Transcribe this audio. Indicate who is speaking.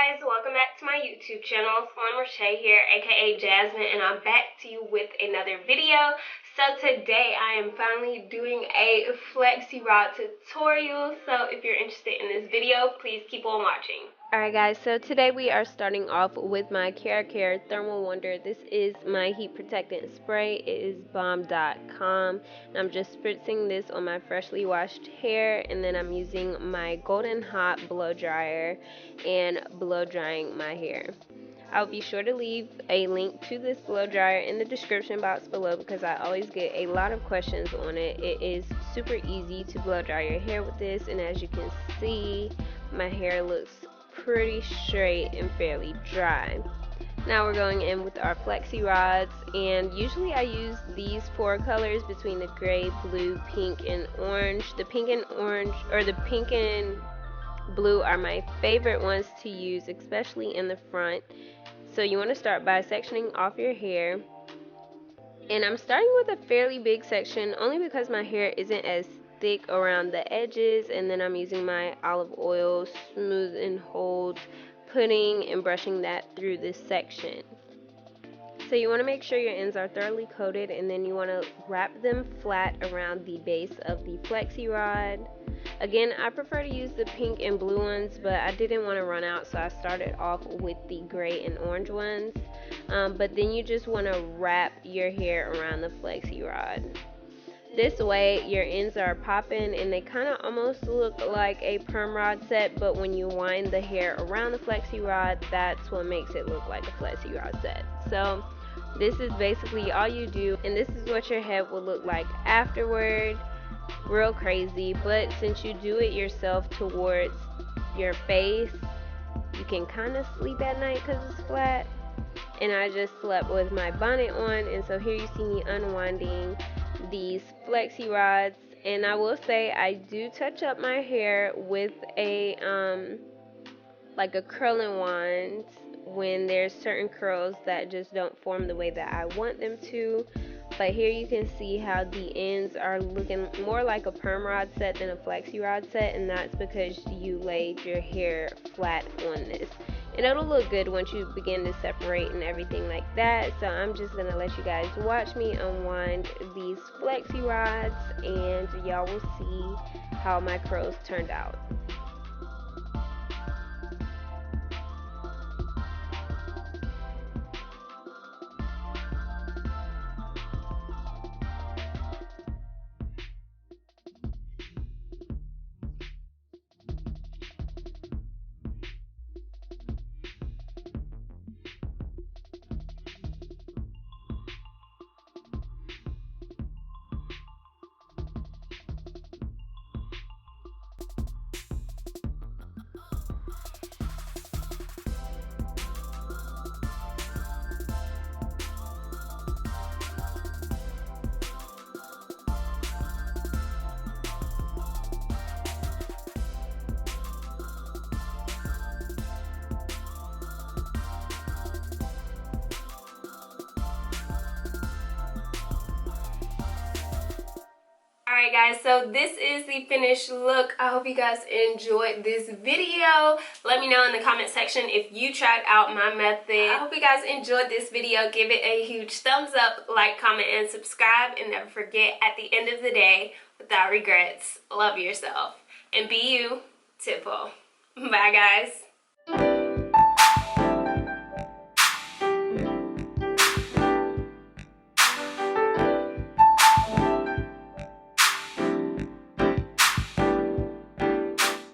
Speaker 1: guys, welcome back to my YouTube channel. So I'm Reshae here, aka Jasmine, and I'm back to you with another video. So today I am finally doing a flexi rod tutorial. So if you're interested in this video, please keep on watching. Alright guys, so today we are starting off with my Care Thermal Wonder. This is my heat protectant spray. It is bomb.com. And I'm just spritzing this on my freshly washed hair, and then I'm using my golden hot blow dryer and blow drying my hair. I'll be sure to leave a link to this blow dryer in the description box below because I always get a lot of questions on it. It is super easy to blow dry your hair with this, and as you can see, my hair looks pretty straight and fairly dry. Now we're going in with our flexi rods, and usually I use these four colors between the gray, blue, pink, and orange. The pink and orange, or the pink and blue, are my favorite ones to use, especially in the front. So you want to start by sectioning off your hair, and I'm starting with a fairly big section only because my hair isn't as thick around the edges, and then I'm using my olive oil, smooth and hold, putting and brushing that through this section. So you want to make sure your ends are thoroughly coated, and then you want to wrap them flat around the base of the flexi rod. Again, I prefer to use the pink and blue ones, but I didn't want to run out, so I started off with the gray and orange ones. But then you just want to wrap your hair around the flexi rod. This way your ends are popping and they kind of almost look like a perm rod set, but when you wind the hair around the flexi rod, that's what makes it look like a flexi rod set. So this is basically all you do, and this is what your head will look like afterward. Real crazy, but since you do it yourself towards your face, you can kind of sleep at night because it's flat. And I just slept with my bonnet on, and so here you see me unwinding these flexi rods. And I will say I do touch up my hair with a like a curling wand when there's certain curls that just don't form the way that I want them to. But here you can see how the ends are looking more like a perm rod set than a flexi rod set, and that's because you laid your hair flat on this. And it'll look good once you begin to separate and everything like that. So I'm just going to let you guys watch me unwind these flexi rods, and y'all will see how my curls turned out. Alright guys, so this is the finished look. I hope you guys enjoyed this video. Let me know in the comment section if you tried out my method. I hope you guys enjoyed this video. Give it a huge thumbs up, like, comment, and subscribe. And never forget, at the end of the day, without regrets, love yourself. And be you, Tipple. Bye guys.